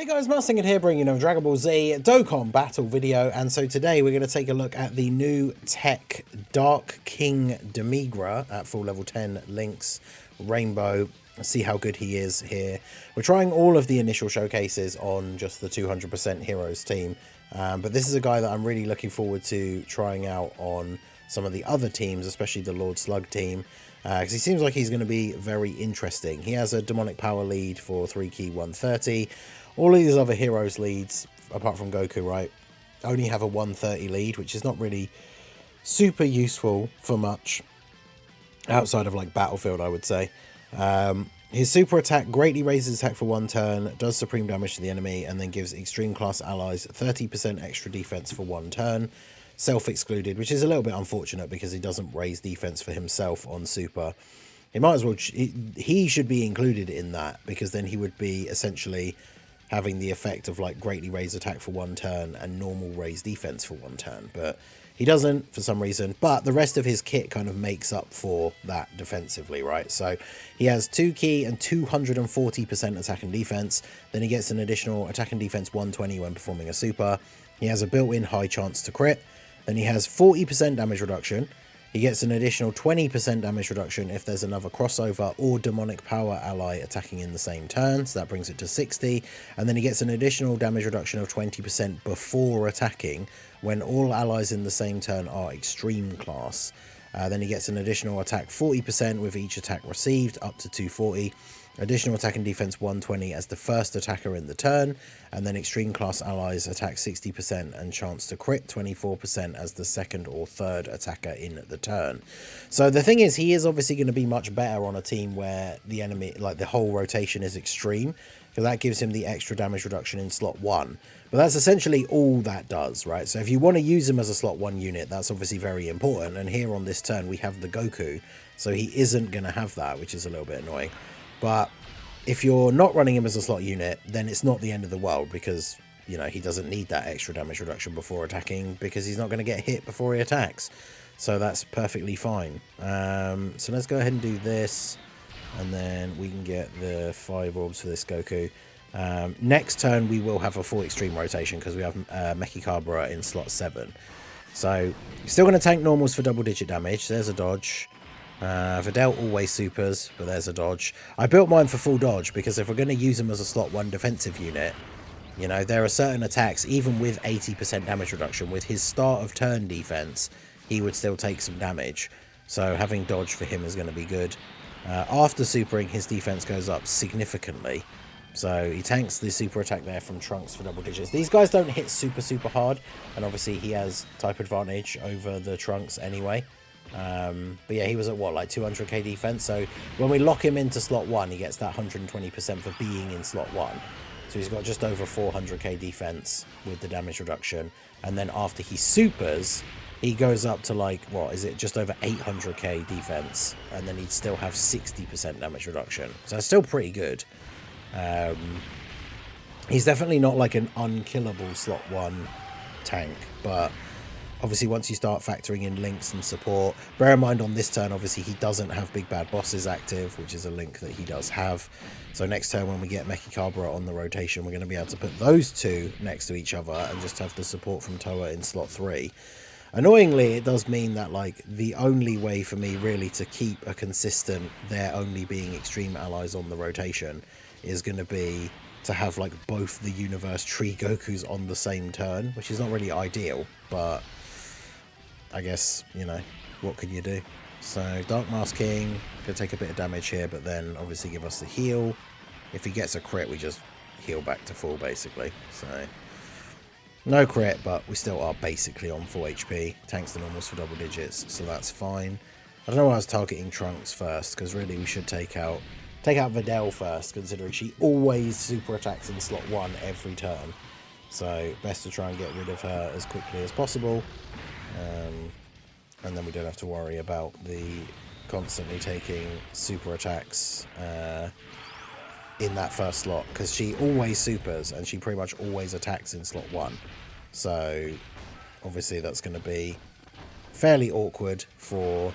Hey guys, Marsinged here bringing you a Dragon Ball Z Dokkan battle video, and so today we're going to take a look at the new TEQ Dark King Demigra at full level 10 Links Rainbow. See how good he is here. We're trying all of the initial showcases on just the 200% Heroes team, but this is a guy that I'm really looking forward to trying out on some of the other teams, especially the Lord Slug team, because he seems like he's going to be very interesting. He has a demonic power lead for 3 key 130. All of these other heroes leads, apart from Goku, right, only have a 130 lead, which is not really super useful for much outside of like Battlefield, I would say. His super attack greatly raises attack for 1 turn, does supreme damage to the enemy, and then gives extreme class allies 30% extra defense for 1 turn. Self-excluded, which is a little bit unfortunate because he doesn't raise defense for himself on super. He might as well, he should be included in that, because then he would be essentially having the effect of like greatly raise attack for 1 turn and normal raise defense for 1 turn, but he doesn't for some reason. But the rest of his kit kind of makes up for that defensively, right? So he has 2 key and 240% attack and defense. Then he gets an additional attack and defense 120 when performing a super. He has a built-in high chance to crit. Then he has 40% damage reduction. He gets an additional 20% damage reduction if there's another crossover or demonic power ally attacking in the same turn, so that brings it to 60. And then he gets an additional damage reduction of 20% before attacking when all allies in the same turn are extreme class. Then he gets an additional attack 40% with each attack received, up to 240. Additional attack and defense 120 as the first attacker in the turn, and then extreme class allies attack 60% and chance to crit 24% as the second or third attacker in the turn. So the thing is, he is obviously going to be much better on a team where the enemy, like the whole rotation is extreme, because that gives him the extra damage reduction in slot 1. But that's essentially all that does, right? So if you want to use him as a slot 1 unit, that's obviously very important. And here on this turn we have the Goku, so he isn't going to have that, which is a little bit annoying. But if you're not running him as a slot unit, then it's not the end of the world, because, you know, he doesn't need that extra damage reduction before attacking, because he's not going to get hit before he attacks. So that's perfectly fine. So let's go ahead and do this, and then we can get the 5 orbs for this Goku. Next turn we will have a full extreme rotation, because we have Mechikabra in slot 7. So still going to tank normals for double-digit damage. There's a dodge. Videl always supers, but there's a dodge. I built mine for full dodge because if we're going to use him as a slot 1 defensive unit, you know, there are certain attacks, even with 80% damage reduction, with his start of turn defense, he would still take some damage. So having dodge for him is going to be good. After supering, his defense goes up significantly. So he tanks the super attack there from Trunks for double digits. These guys don't hit super hard, and obviously he has type advantage over the Trunks anyway. But yeah, he was at what, like 200k defense, so when we lock him into slot 1 he gets that 120% for being in slot 1, so he's got just over 400k defense with the damage reduction. And then after he supers, he goes up to like, what is it, just over 800k defense, and then he'd still have 60% damage reduction, so it's still pretty good. He's definitely not like an unkillable slot 1 tank, but obviously once you start factoring in links and support, bear in mind on this turn obviously he doesn't have big bad bosses active, which is a link that he does have. So next turn when we get Mechikabra on the rotation, we're going to be able to put those two next to each other and just have the support from Toa in slot 3. Annoyingly, it does mean that like the only way for me really to keep a consistent there only being extreme allies on the rotation is going to be to have like both the universe tree Gokus on the same turn, which is not really ideal, but I guess, you know, what can you do? So Dark Mask King could take a bit of damage here, but then obviously give us the heal. If he gets a crit, we just heal back to full, basically. So no crit, but we still are basically on full HP. Tanks the normals for double digits, so that's fine. I don't know why I was targeting Trunks first, because really we should take out Videl first, considering she always super attacks in slot 1 every turn. So best to try and get rid of her as quickly as possible. And then we don't have to worry about the constantly taking super attacks in that first slot, because she always supers and she pretty much always attacks in slot 1. So obviously that's going to be fairly awkward for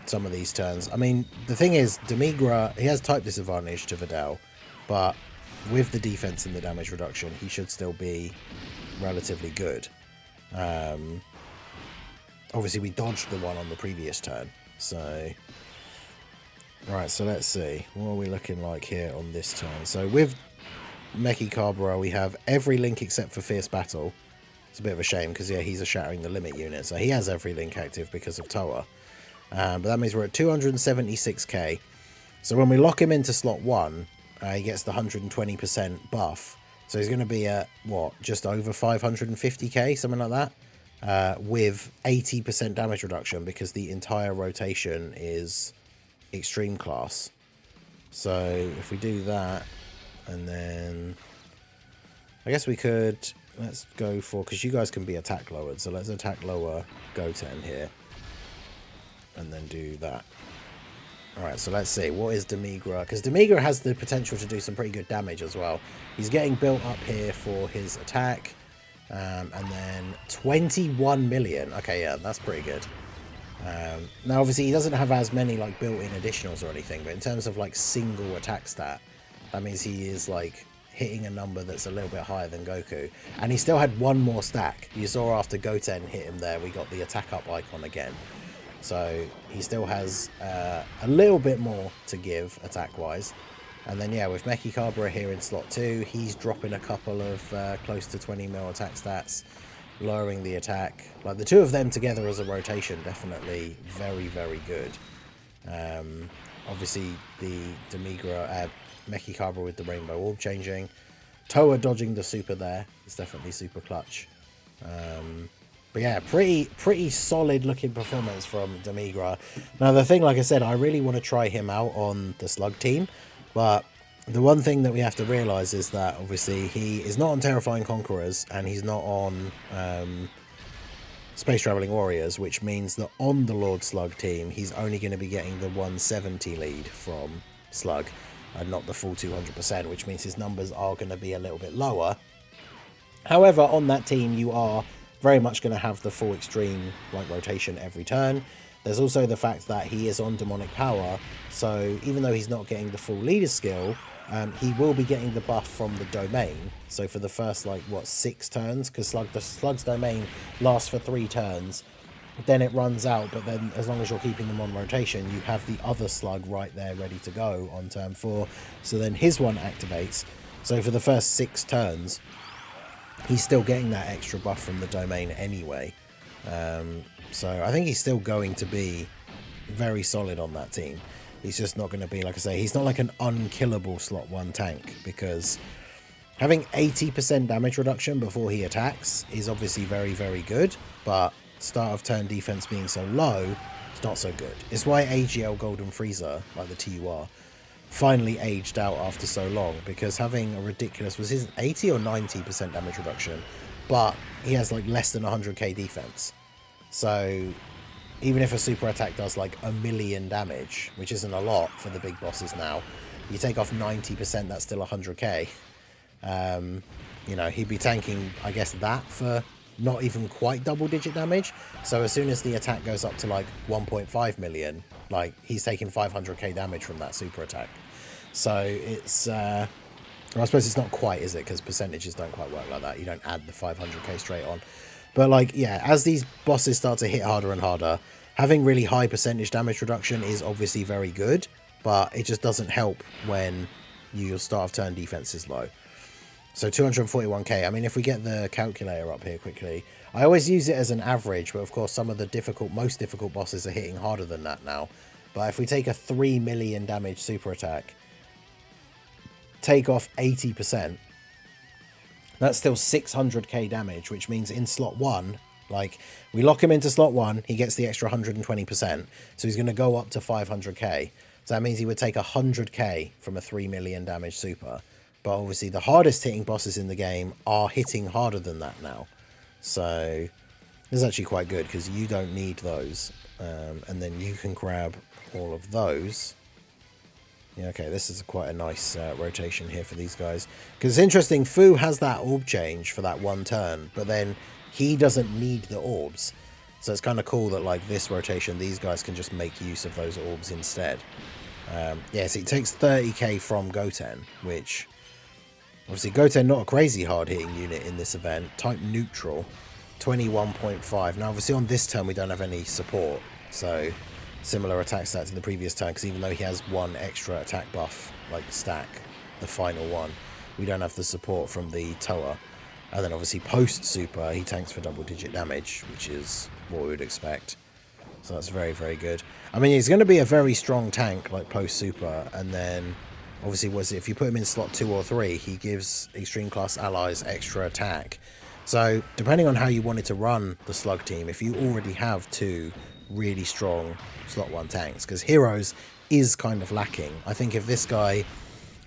some of these turns. I mean, the thing is, Demigra, he has type disadvantage to Videl, but with the defense and the damage reduction, he should still be relatively good. Obviously, we dodged the one on the previous turn, so... Right, so let's see. What are we looking like here on this turn? So with Mechikabra, we have every link except for Fierce Battle. It's a bit of a shame, because, yeah, he's a Shattering the Limit unit, so he has every link active because of Toa. But that means we're at 276k. So when we lock him into slot 1, he gets the 120% buff. So he's going to be at, what, just over 550k, something like that? With 80% damage reduction, because the entire rotation is extreme class. So if we do that, and then I guess we could, let's go for, because you guys can be attack lowered, so let's attack lower Goten here, and then do that. Alright, so let's see, what is Demigra? Because Demigra has the potential to do some pretty good damage as well. He's getting built up here for his attack, and then 21 million. Okay, yeah, that's pretty good. Now, obviously, he doesn't have as many, like, built-in additionals or anything, but in terms of, like, single attack stat, that means he is, like, hitting a number that's a little bit higher than Goku. And he still had one more stack. You saw after Goten hit him there, we got the attack up icon again. So he still has a little bit more to give attack-wise. And then, yeah, with Mechikabra here in slot 2, he's dropping a couple of close to 20 mil attack stats, lowering the attack. Like, the two of them together as a rotation, definitely very, very good. Obviously, the Demigra, Mechikabra with the Rainbow Orb changing. Toa dodging the super there. It's definitely super clutch. But yeah, pretty solid looking performance from Demigra. Now the thing, like I said, I really want to try him out on the Slug team, but the one thing that we have to realise is that obviously he is not on Terrifying Conquerors and he's not on Space Travelling Warriors, which means that on the Lord Slug team he's only going to be getting the 170 lead from Slug and not the full 200%, which means his numbers are going to be a little bit lower. However, on that team you are very much going to have the full extreme like rotation every turn. There's also the fact that he is on demonic power, so even though he's not getting the full leader skill, he will be getting the buff from the domain. So for the first, like, what, 6 turns, because Slug's domain lasts for 3 turns, then it runs out, but then as long as you're keeping them on rotation, you have the other Slug right there ready to go on turn 4, so then his one activates. So for the first 6 turns, he's still getting that extra buff from the domain anyway. So I think he's still going to be very solid on that team. He's just not going to be, like I say, he's not like an unkillable slot 1 tank, because having 80% damage reduction before he attacks is obviously very, very good, but start of turn defense being so low, it's not so good. It's why AGL Golden Freezer, like the TUR, finally aged out after so long, because having a ridiculous, was his 80 or 90% damage reduction, but he has like less than 100k defense. So even if a super attack does like 1,000,000 damage, which isn't a lot for the big bosses now, you take off 90%, that's still 100k. You know, he'd be tanking, I guess, that for not even quite double-digit damage. So as soon as the attack goes up to like 1.5 million, like he's taking 500k damage from that super attack. So it's, well, I suppose it's not quite, is it? Because percentages don't quite work like that. You don't add the 500k straight on. But like, yeah, as these bosses start to hit harder and harder, having really high percentage damage reduction is obviously very good, but it just doesn't help when your start of turn defense is low. So 241k, I mean, if we get the calculator up here quickly, I always use it as an average, but of course some of the most difficult bosses are hitting harder than that now. But if we take a 3 million damage super attack, take off 80%, that's still 600k damage, which means in slot 1, like, we lock him into slot 1, he gets the extra 120%, so he's going to go up to 500k. So that means he would take 100k from a 3 million damage super. But obviously the hardest hitting bosses in the game are hitting harder than that now. So this is actually quite good, because you don't need those. And then you can grab all of those. Yeah, okay, this is quite a nice rotation here for these guys. Because it's interesting, Fu has that orb change for that 1 turn, but then he doesn't need the orbs. So it's kind of cool that, like, this rotation, these guys can just make use of those orbs instead. Yeah, so it takes 30k from Goten, which Obviously, Goten not a crazy hard-hitting unit in this event. Type neutral, 21.5. Now, obviously, on this turn, we don't have any support. So, similar attack stats to the previous turn, because even though he has one extra attack buff, like stack, the final one, we don't have the support from the Toa. And then, obviously, post-super, he tanks for double-digit damage, which is what we would expect. So that's very, very good. I mean, he's going to be a very strong tank, like post-super, and then... Obviously, if you put him in slot 2 or 3, he gives extreme class allies extra attack. So, depending on how you wanted to run the slug team, if you already have 2 really strong slot 1 tanks, because heroes is kind of lacking. I think if this guy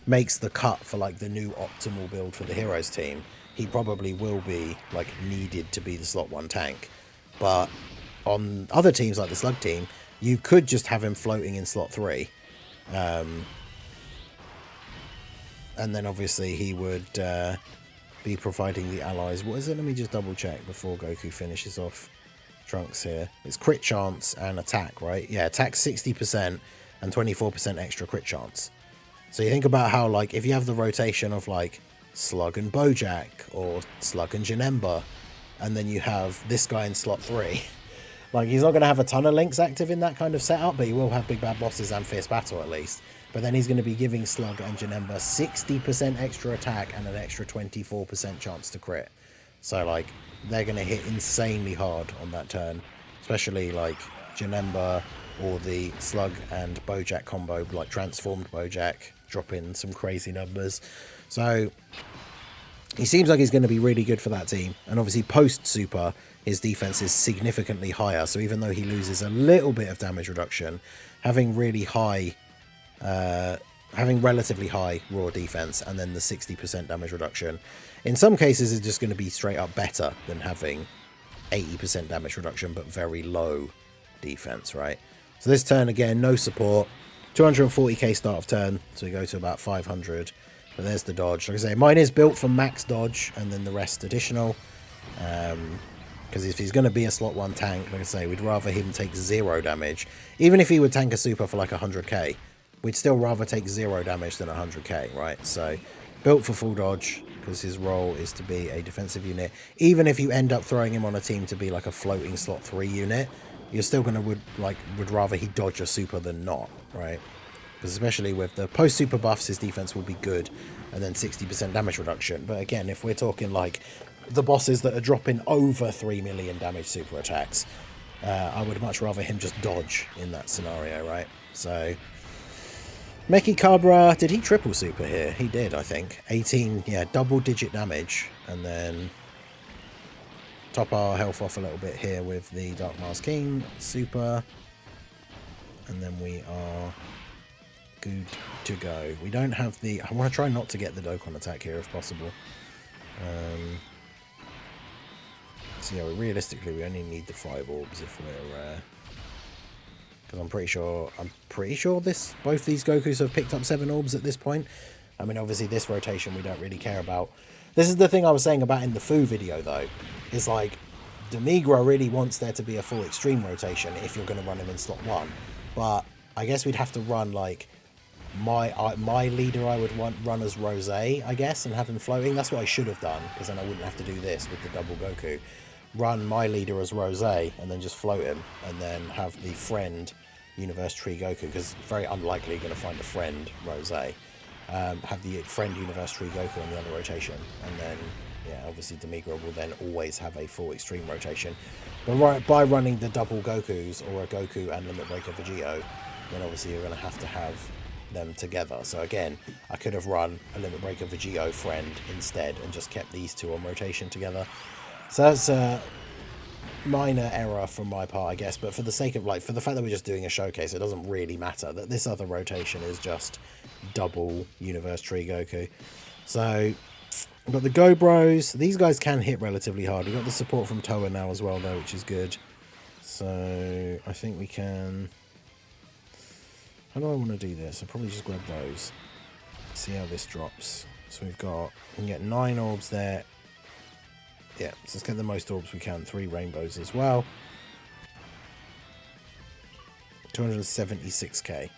makes the cut for like the new optimal build for the heroes team, he probably will be like needed to be the slot 1 tank. But on other teams like the slug team, you could just have him floating in slot 3. And then obviously he would be providing the allies. What is it? Let me just double check before Goku finishes off Trunks here. It's crit chance and attack, right? Yeah, attack 60% and 24% extra crit chance. So you think about how, like, if you have the rotation of like Slug and Bojack or Slug and Janemba, and then you have this guy in slot 3. Like, he's not going to have a ton of links active in that kind of setup, but he will have Big Bad Bosses and Fierce Battle at least. But then he's going to be giving Slug and Janemba 60% extra attack and an extra 24% chance to crit. So, like, they're going to hit insanely hard on that turn. Especially, like, Janemba or the Slug and Bojack combo, like transformed Bojack, dropping some crazy numbers. So, he seems like he's going to be really good for that team. And obviously, post-super, his defense is significantly higher. So even though he loses a little bit of damage reduction, having really high... having relatively high raw defense and then the 60% damage reduction, in some cases is just going to be straight up better than having 80% damage reduction but very low defense, right? So this turn, again, no support, 240k start of turn, so we go to about 500, but there's the dodge. Like I say, mine is built for max dodge and then the rest additional, because if he's going to be a slot 1 tank, like I say, we'd rather him take 0 damage. Even if he would tank a super for like 100k, we'd still rather take 0 damage than 100k, right? So, built for full dodge, because his role is to be a defensive unit. Even if you end up throwing him on a team to be like a floating slot 3 unit, you're still going to would rather he dodge a super than not, right? Because especially with the post-super buffs, his defense will be good, and then 60% damage reduction. But again, if we're talking like the bosses that are dropping over 3 million damage super attacks, I would much rather him just dodge in that scenario, right? So... Meki Cabra, did he triple super here? He did, I think. 18, yeah, double-digit damage. And then top our health off a little bit here with the Dark Mars King super. And then we are good to go. We don't have the... I want to try not to get the Dokkan attack here if possible. So yeah, realistically, we only need the 5 orbs if we're... because I'm pretty sure both these Gokus have picked up 7 orbs at this point. I mean, obviously this rotation we don't really care about. This is the thing I was saying about in the Fu video though, is like Demigra really wants there to be a full extreme rotation if you're going to run him in slot 1. But I guess we'd have to run like my leader I would run as Rose, I guess, and have him floating. That's what I should have done, because then I wouldn't have to do this with the double Goku. Run my leader as Rose and then just float him, and then have the friend Universe Tree Goku, because it's very unlikely you're going to find a friend Rose. Have the friend Universe Tree Goku on the other rotation, and then yeah, obviously Demigra will then always have a full extreme rotation. But by running the double Gokus or a Goku and Limit Breaker Vegito, then obviously you're going to have them together. So again, I could have run a Limit Breaker Vegito friend instead and just kept these 2 on rotation together. So that's a minor error from my part, I guess, but for the sake of, like, for the fact that we're just doing a showcase, it doesn't really matter that this other rotation is just double Universe Tree Goku. So, we've got the Go Bros. These guys can hit relatively hard. We've got the support from Toa now as well, though, which is good. So, I think we can... How do I want to do this? I'll probably just grab those. See how this drops. So we've got... We can get 9 orbs there. Yeah, so let's get the most orbs we can. 3 rainbows as well. 276k.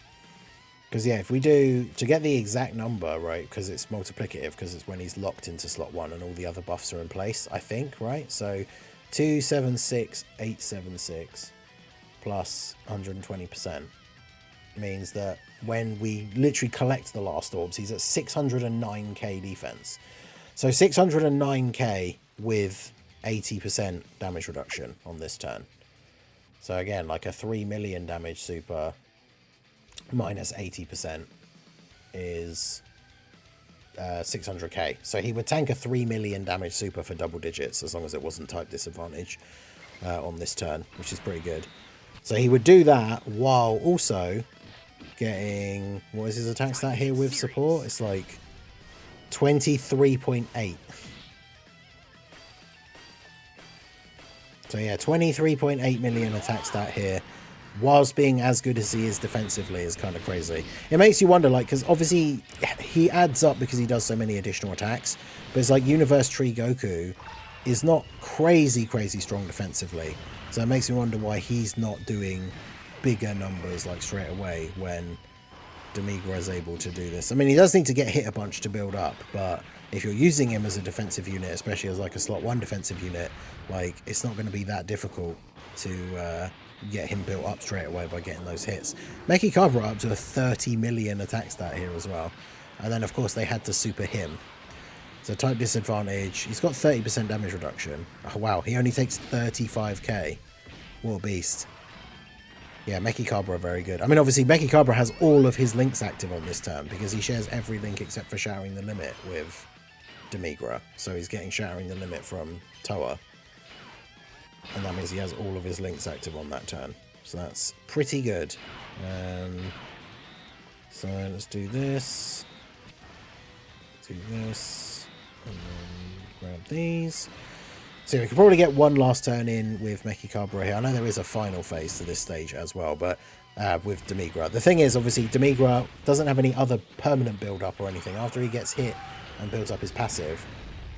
Because, yeah, if we do, to get the exact number, right, because it's multiplicative, because it's when he's locked into slot 1 and all the other buffs are in place, I think, right? So 276876 plus 120% means that when we literally collect the last orbs, he's at 609k defense. So 609k with 80% damage reduction on this turn. So again, like a 3 million damage super minus 80% is 600k. So he would tank a 3 million damage super for double digits as long as it wasn't type disadvantage on this turn, which is pretty good. So he would do that while also getting, what is his attack stat here with support? It's like 23.8. So yeah, 23.8 million attack stat here, whilst being as good as he is defensively, is kind of crazy. It makes you wonder, like, because obviously he adds up because he does so many additional attacks, but it's like Universe Tree Goku is not crazy strong defensively. So it makes me wonder why he's not doing bigger numbers like straight away when Demigra is able to do this. I mean, he does need to get hit a bunch to build up, but if you're using him as a defensive unit, especially as like a slot 1 defensive unit, like, it's not going to be that difficult to get him built up straight away by getting those hits. Mechikabra up to a 30 million attack stat here as well. And then, of course, they had to super him. So type disadvantage. He's got 30% damage reduction. Oh, wow. He only takes 35k. What a beast. Yeah, Mechikabra very good. I mean, obviously, Mechikabra has all of his links active on this turn because he shares every link except for Shattering the Limit with Demigra. So he's getting Shattering the Limit from Toa. And that means he has all of his links active on that turn. So that's pretty good. So let's do this. Do this. And then grab these. So we could probably get one last turn in with Mechikabra here. I know there is a final phase to this stage as well, but with Demigra. The thing is, obviously, Demigra doesn't have any other permanent build-up or anything. After he gets hit and builds up his passive,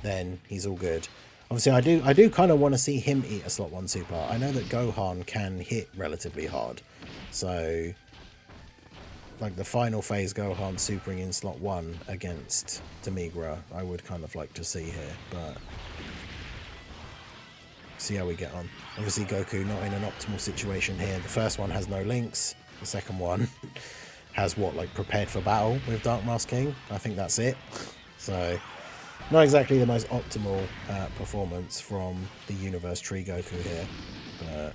then he's all good. Obviously, I do kind of want to see him eat a slot 1 super. I know that Gohan can hit relatively hard. So, like the final phase Gohan supering in slot 1 against Demigra, I would kind of like to see here, but see how we get on. Obviously, Goku not in an optimal situation here. The first one has no links. The second one has what, like prepared for battle with Dark Mask King. I think that's it. So not exactly the most optimal performance from the Universe Tree Goku here, but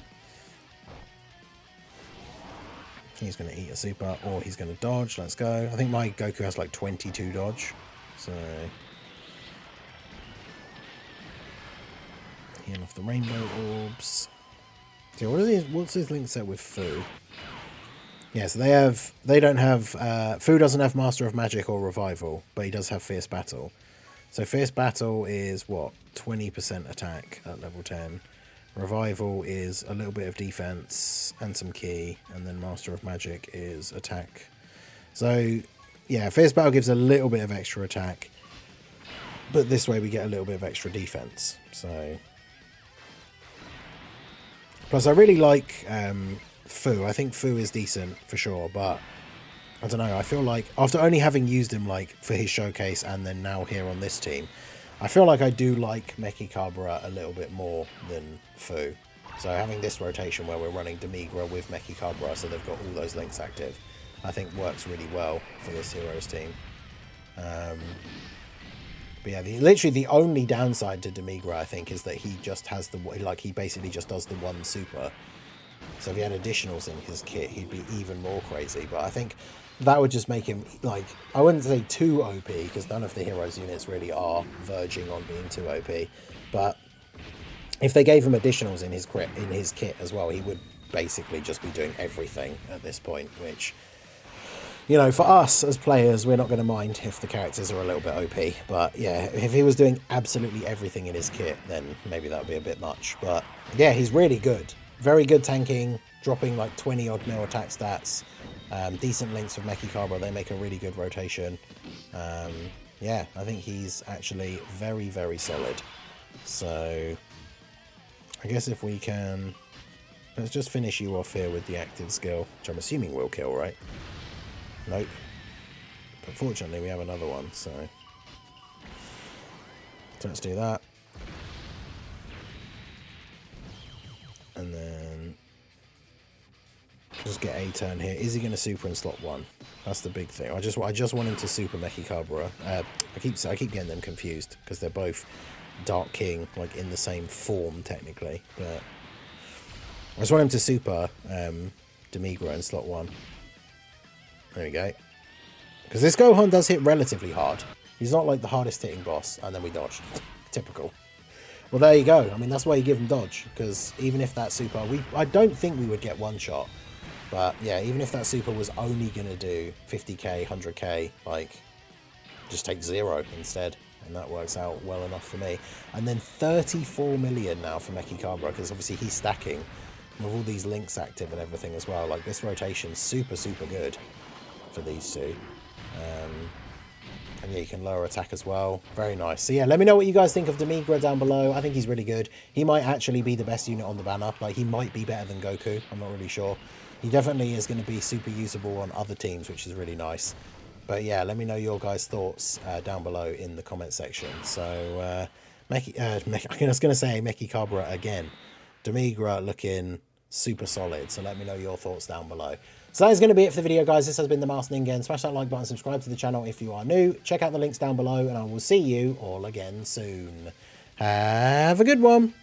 he's going to eat a super or he's going to dodge. Let's go. I think my Goku has like 22 dodge, so heal off the rainbow orbs. So what's his link set with Fu? Yeah, so they don't have Fu doesn't have Master of Magic or Revival, but he does have Fierce Battle. So Fierce Battle is what, 20% attack at level 10. Revival is a little bit of defense and some key, and then Master of Magic is attack. So yeah, Fierce Battle gives a little bit of extra attack, but this way we get a little bit of extra defense. So plus I really like Fu. I think Fu is decent for sure, but I don't know, I feel like after only having used him like for his showcase and then now here on this team, I feel like I do like Mechikabra a little bit more than Fu. So having this rotation where we're running Demigra with Mechikabra, so they've got all those links active, I think works really well for this Heroes team. But yeah, literally the only downside to Demigra, I think, is that he just has he basically just does the one super. So if he had additionals in his kit, he'd be even more crazy. But I think that would just make him, like, I wouldn't say too OP, because none of the Heroes units really are verging on being too OP. But if they gave him additionals in his kit as well, he would basically just be doing everything at this point, which, you know, for us as players, we're not going to mind if the characters are a little bit OP. But yeah, if he was doing absolutely everything in his kit, then maybe that would be a bit much. But yeah, he's really good. Very good tanking, dropping like 20 odd mil attack stats. Decent links with Mechikabra, they make a really good rotation. Yeah, I think he's actually very, very solid. So I guess if we can, let's just finish you off here with the active skill, which I'm assuming will kill, right? Nope. But fortunately, we have another one, so let's do that. And then just get a turn here. Is he going to super in slot 1? That's the big thing. I just want him to super Mechikabra. I keep getting them confused because they're both Dark King, like in the same form technically. But I just want him to super Demigra in slot 1. There we go. Because this Gohan does hit relatively hard. He's not like the hardest hitting boss, and then we dodged. Typical. Well, there you go. I mean, that's why you give him dodge, because even if that super... I don't think we would get one shot. But, yeah, even if that super was only going to do 50k, 100k, like, just take 0 instead. And that works out well enough for me. And then 34 million now for Mechikabra, because obviously he's stacking with all these links active and everything as well. Like, this rotation's super, super good for these two. And yeah, you can lower attack as well. Very nice. So yeah, let me know what you guys think of Demigra down below. I think he's really good. He might actually be the best unit on the banner. Like, he might be better than Goku. I'm not really sure. He definitely is going to be super usable on other teams, which is really nice. But yeah, let me know your guys' thoughts down below in the comment section. So, I was going to say Mechikabra again. Demigra looking super solid. So let me know your thoughts down below. So that is going to be it for the video, guys. This has been the Master Ningen. Smash that like button, subscribe to the channel if you are new. Check out the links down below, and I will see you all again soon. Have a good one.